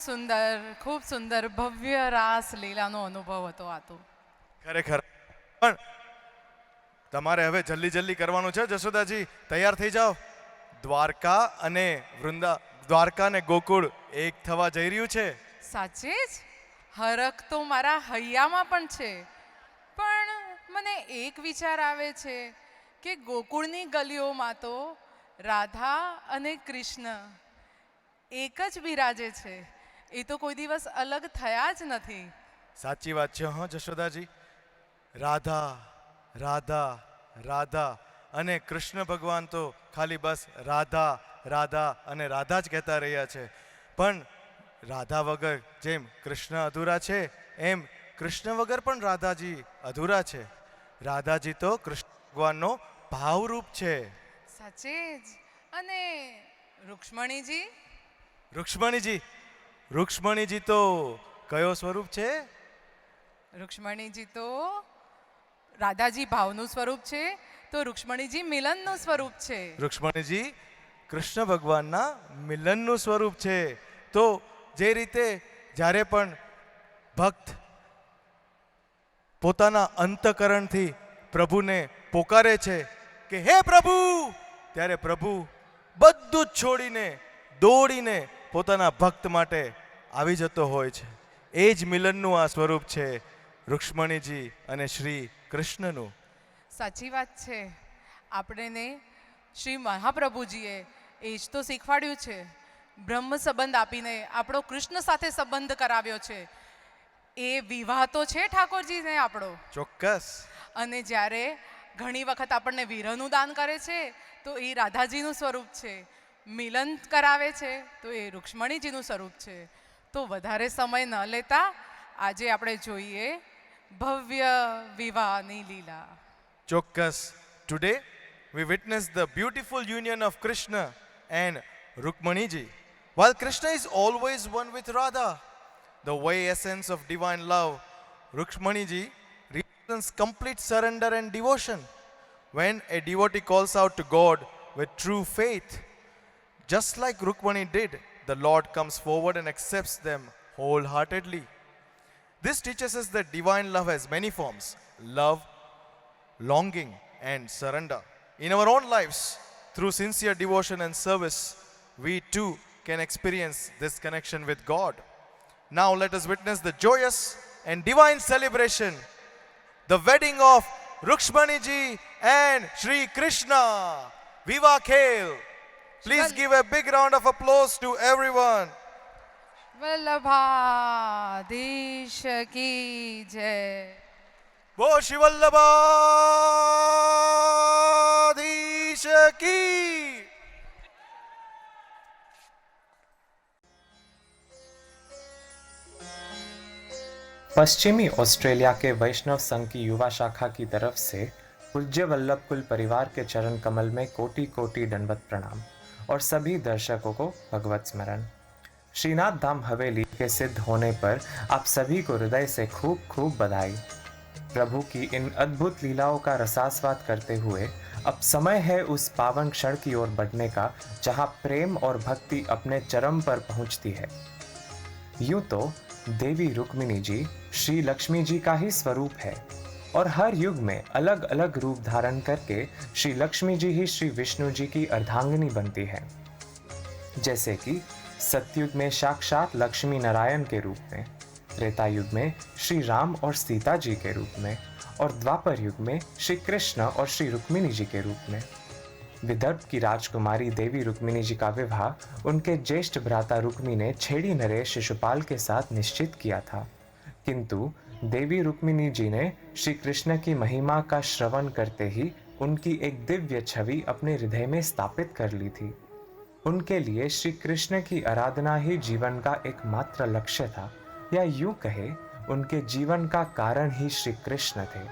સુંદર, ખૂબ સુંદર, ભવ્ય રાસ લીલાનો અનુભવ હતો આ તો. ખરેખર પણ તમારે હવે જલ્દી જલ્દી કરવાનું છે. જશોદાજી તૈયાર થઈ જાઓ. દ્વારકા અને ગોકુળ એક થવા જઈ રહ્યું છે. સાચે જ હરખ તો મારા હૈયામાં પણ છે, પણ મને એક વિચાર આવે છે કે ગોકુળની ગલીઓમાં તો રાધા અને કૃષ્ણ એક જ બિરાજે છે. એ તો કોઈ દિવસ અલગ થયા જ નથી. સાચી વાત છે. હા જશોદાજી, રાધા રાધા રાધા અને કૃષ્ણ ભગવાન તો ખાલી બસ રાધા રાધા અને રાધા જ કહેતા રહ્યા છે. પણ રાધા વગર જેમ કૃષ્ણ અધૂરા છે, એમ કૃષ્ણ વગર પણ રાધાજી અધૂરા છે. રાધાજી તો કૃષ્ણ ભગવાનનો ભાવરૂપ છે. સાચે જ. અને રૂક્ષ્મણીજી? રૂક્ષ્મણીજી રૂક્ષ્મણીજી તો કયો સ્વરૂપ છે? રૂક્ષ્મણીજી તો રાધાજી ભાવનું સ્વરૂપ છે, તો રૂક્ષ્મણીજી મિલનનું સ્વરૂપ છે. રૂક્ષ્મણીજી કૃષ્ણ ભગવાનના મિલનનું સ્વરૂપ છે. તો જે રીતે જ્યારે પણ ભક્ત પોતાના અંતકરણથી પ્રભુને પોકારે છે કે હે પ્રભુ, ત્યારે પ્રભુ બધું જ છોડીને દોડીને પોતાના ભક્ત માટે આવી જતો હોય છે. એ જ મિલનનું આ સ્વરૂપ છે રૂક્ષ્મણીજી અને શ્રી કૃષ્ણનું. સાચી વાત છે. આપણને શ્રી મહાપ્રભુજીએ એ જ તો શીખવાડ્યું છે. બ્રહ્મ સંબંધ આપીને આપણો કૃષ્ણ સાથે સંબંધ કરાવ્યો છે. એ વિવાહ તો છે ઠાકોરજીને આપણો. ચોક્કસ. અને જ્યારે ઘણી વખત આપણને વિરહનું દાન કરે છે તો એ રાધાજીનું સ્વરૂપ છે. મિલન કરાવે છે તો એ રૂક્ષ્મણીજીનું સ્વરૂપ છે. તો વધારે સમય ન લેતા આજે આપણે જોઈએ ભવ્ય વિવાહની લીલા. ચોક્કસ. Today we witness the beautiful union of Krishna and Rukmaniji. While Krishna is always one with Radha, the very essence of divine love, Rukmaniji represents complete surrender and devotion. When a devotee calls out to God with true faith, just like Rukmani did, the Lord comes forward and accepts them wholeheartedly. This teaches us that divine love has many forms: love, longing, and surrender. In our own lives, through sincere devotion and service, we too can experience this connection with God. Now let us witness the joyous and divine celebration, the wedding of Rukshmaniji and Shri Krishna. Viva Khel! Please give a big round of applause to everyone. Vallabhadhish કી જય. वो शिवल्लभाधीश की. पश्चिमी Australia के वैष्णव संघ की युवा शाखा की तरफ से पूज्य वल्लभ कुल परिवार के चरण कमल में कोटि कोटि दंडवत प्रणाम और सभी दर्शकों को भगवत स्मरण। श्रीनाथ धाम हवेली के सिद्ध होने पर आप सभी को हृदय से खूब खूब बधाई। प्रभु की इन अद्भुत लीलाओं का रसास्वाद करते हुए अब समय है उस पावन क्षण की ओर बढ़ने का जहां प्रेम और भक्ति अपने चरम पर पहुंचती है। यूं तो देवी रुक्मिणी जी श्री लक्ष्मी जी का ही स्वरूप है और हर युग में अलग अलग रूप धारण करके श्री लक्ष्मी जी ही श्री विष्णु जी की अर्धांगिनी बनती है। जैसे कि सतयुग में साक्षात लक्ष्मी नारायण के रूप में, त्रेता युग में श्री राम और सीता जी के रूप में और द्वापर युग में श्री कृष्ण और श्री रुक्मिणी जी के रूप में। विदर्भ की राजकुमारी देवी रुक्मिणी जी का विवाह उनके ज्येष्ठ भ्राता रुक्मी ने छेड़ी नरेश शिशुपाल के साथ निश्चित किया था, किंतु देवी रुक्मिणी जी ने श्री कृष्ण की महिमा का श्रवण करते ही उनकी एक दिव्य छवि अपने हृदय में स्थापित कर ली थी। उनके लिए श्री कृष्ण की आराधना ही जीवन का एकमात्र लक्ष्य था, या यूं कहे उनके जीवन का कारण ही श्री कृष्ण थे।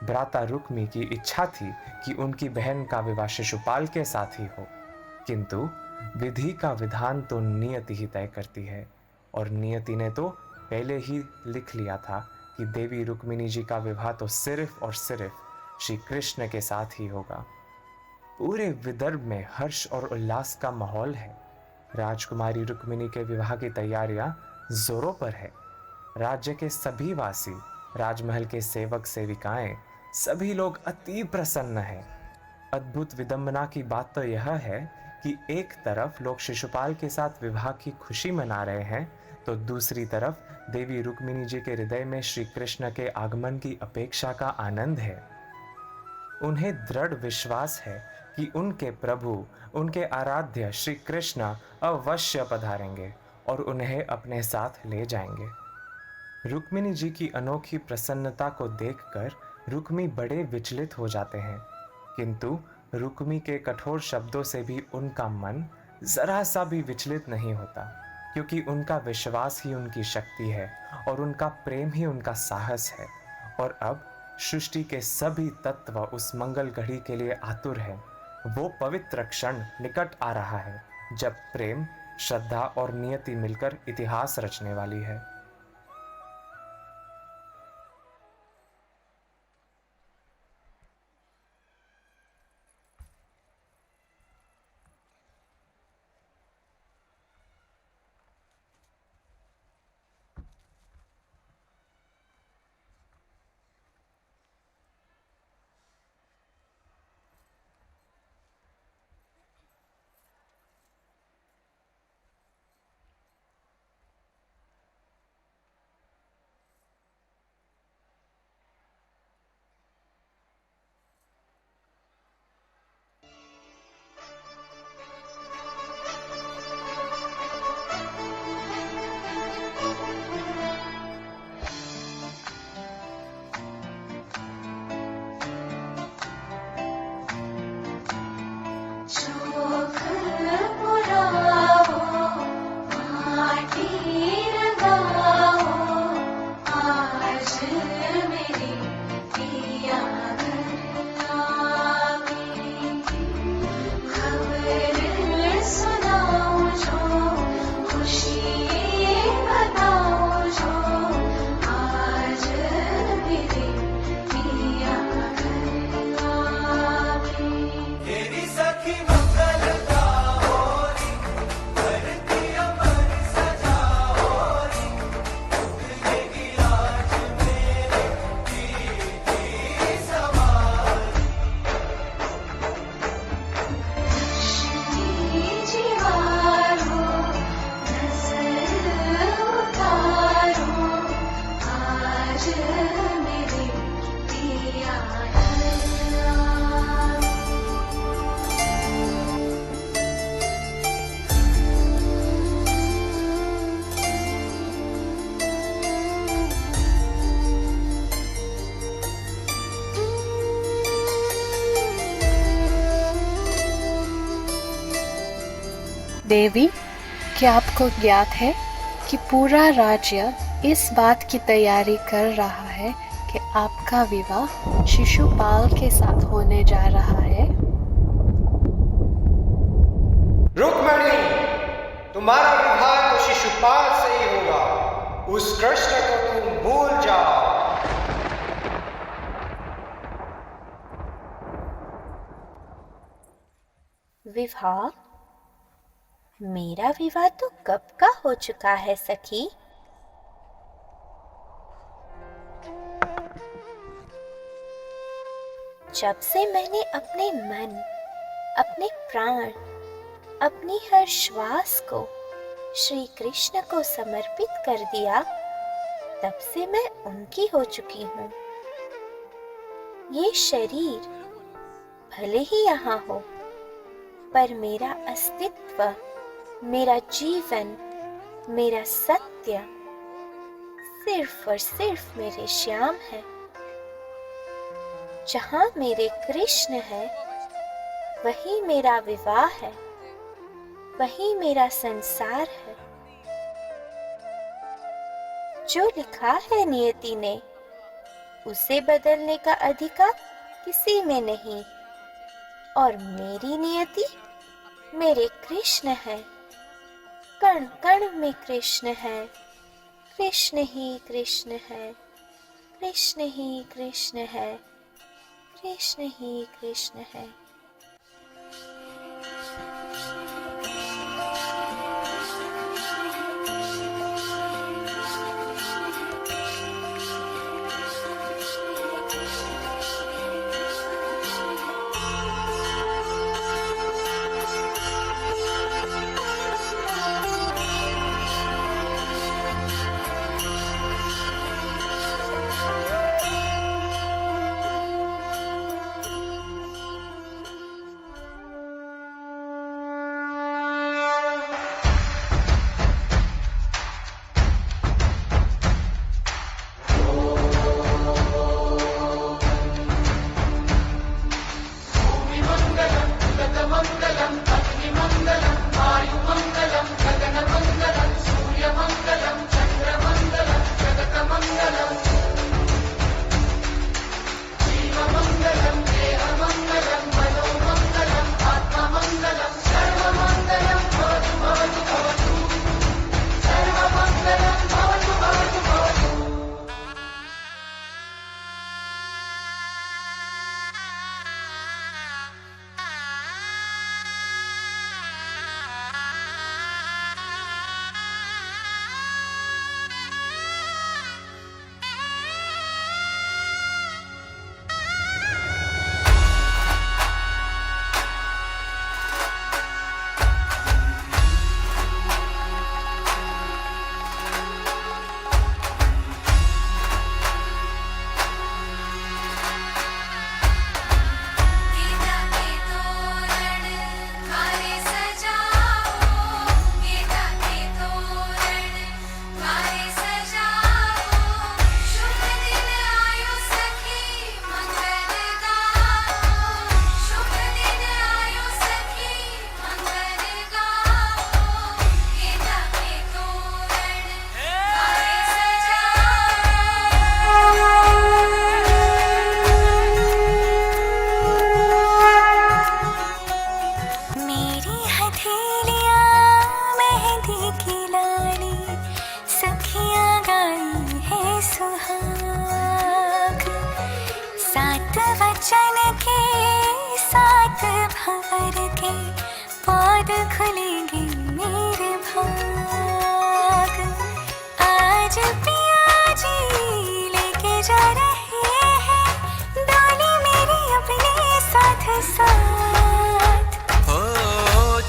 भ्राता रुक्मी की इच्छा थी कि उनकी बहन का विवाह शिशुपाल के साथ ही हो, किंतु विधि का विधान तो नियति ही तय करती है और नियति ने तो पहले ही लिख लिया था कि देवी रुक्मिणी जी का विवाह तो सिर्फ और सिर्फ श्री कृष्ण के साथ ही होगा। पूरे विदर्भ में हर्ष और उल्लास का माहौल है। राजकुमारी रुक्मिणी के विवाह की तैयारियां जोरों पर है। राज्य के सभी वासी, राजमहल के सेवक सेविकाएं, सभी लोग अति प्रसन्न हैं। अद्भुत विडंबना की बात तो यह है कि एक तरफ लोग शिशुपाल के साथ विवाह की खुशी मना रहे हैं, तो दूसरी तरफ देवी रुक्मिणी जी के हृदय में श्री कृष्ण के आगमन की अपेक्षा का आनंद है। उन्हें दृढ़ विश्वास है कि उनके प्रभु, उनके आराध्य श्री कृष्ण अवश्य पधारेंगे और उन्हें अपने साथ ले जाएंगे। रुक्मिणी जी की अनोखी प्रसन्नता को देखकर रुक्मी बड़े विचलित हो जाते हैं, किंतु रुक्मी के कठोर शब्दों से भी उनका मन जरा सा भी विचलित नहीं होता, क्योंकि उनका विश्वास ही उनकी शक्ति है और उनका प्रेम ही उनका साहस है। और अब सृष्टि के सभी तत्व उस मंगल घड़ी के लिए आतुर हैं। वो पवित्र क्षण निकट आ रहा है जब प्रेम, श्रद्धा और नियति मिलकर इतिहास रचने वाली है। देवी, क्या आपको ज्ञात है कि पूरा राज्य इस बात की तैयारी कर रहा है कि आपका विवाह शिशुपाल के साथ होने जा रहा है? रुक्मिणी, तुम्हारा विवाह तो शिशुपाल से ही होगा। उस कृष्ण को तुम भूल जाओ। विवाह? मेरा विवाह तो कब का हो चुका है सखी। जब से मैंने अपने मन, अपने प्राण, अपनी हर श्वास को श्री कृष्ण को समर्पित कर दिया, तब से मैं उनकी हो चुकी हूँ। ये शरीर भले ही यहाँ हो, पर मेरा अस्तित्व, मेरा जीवन, मेरा सत्य सिर्फ और सिर्फ मेरे श्याम है। जहाँ मेरे कृष्ण है, वही मेरा विवाह है, वही मेरा संसार है। जो लिखा है नियति ने, उसे बदलने का अधिकार किसी में नहीं। और मेरी नियति मेरे कृष्ण है, कण कण में कृष्ण है। कृष्ण ही कृष्ण है, कृष्ण ही कृष्ण है, कृष्ण ही कृष्ण है।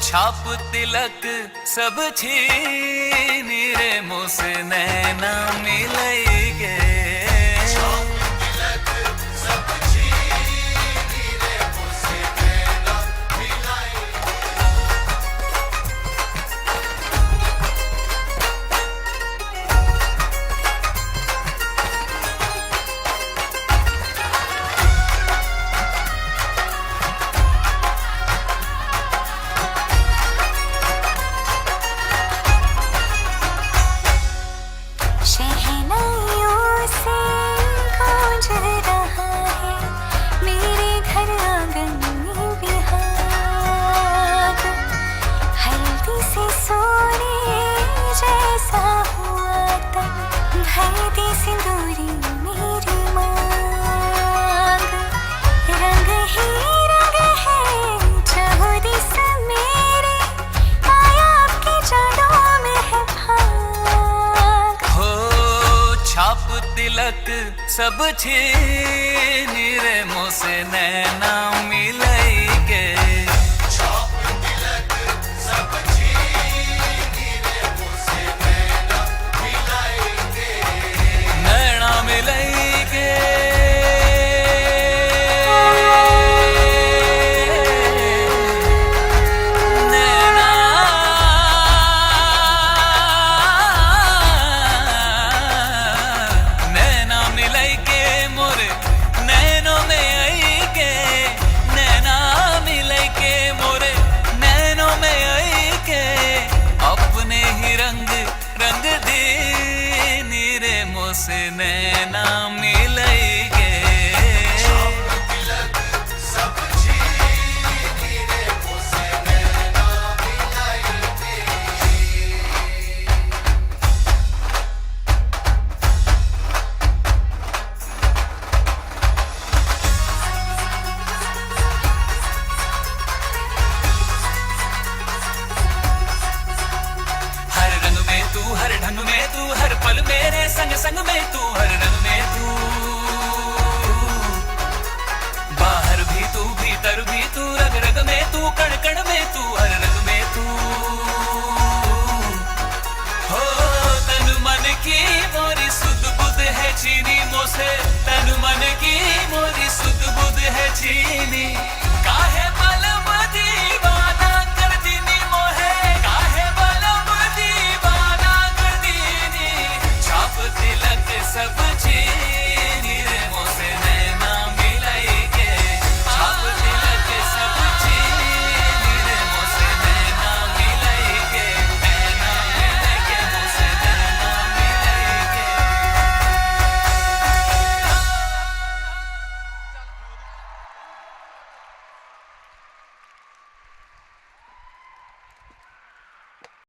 छाप तिलक सब छीन रे मुझसे नैना मिलैगे शहनाइयों से गूंज रहा है मेरे घर आंगन में बिहार हल्दी से सोने जैसा हुआ तन भर दे सिंदूरी मेरी मांग रंग ही रंग है चाहो दिस मेरे माया आपके जाड़ों में है भाग हो छाप तिलक सब छीन रे मुझसे नैना मिलैगे नैना मिलैगे नैना नैना मिलैगे मोरे नैनों में आईगे नैना मिलैगे मोरे नैनों में आईगे अपने ही रंग रंग दे नीरे मुझसे नैना मिलैगे हर रंग में तू हर ढंग में तू हर पल मेरे संग संग में तू हर रंग में तू बाहर भी तू भीतर भी तू रग रग में तू कण कण में तू हर रंग में तू हो तन मन की मोरी सुध बुध है चीनी मोसे तन मन की मोरी सुध बुध है चीनी काहे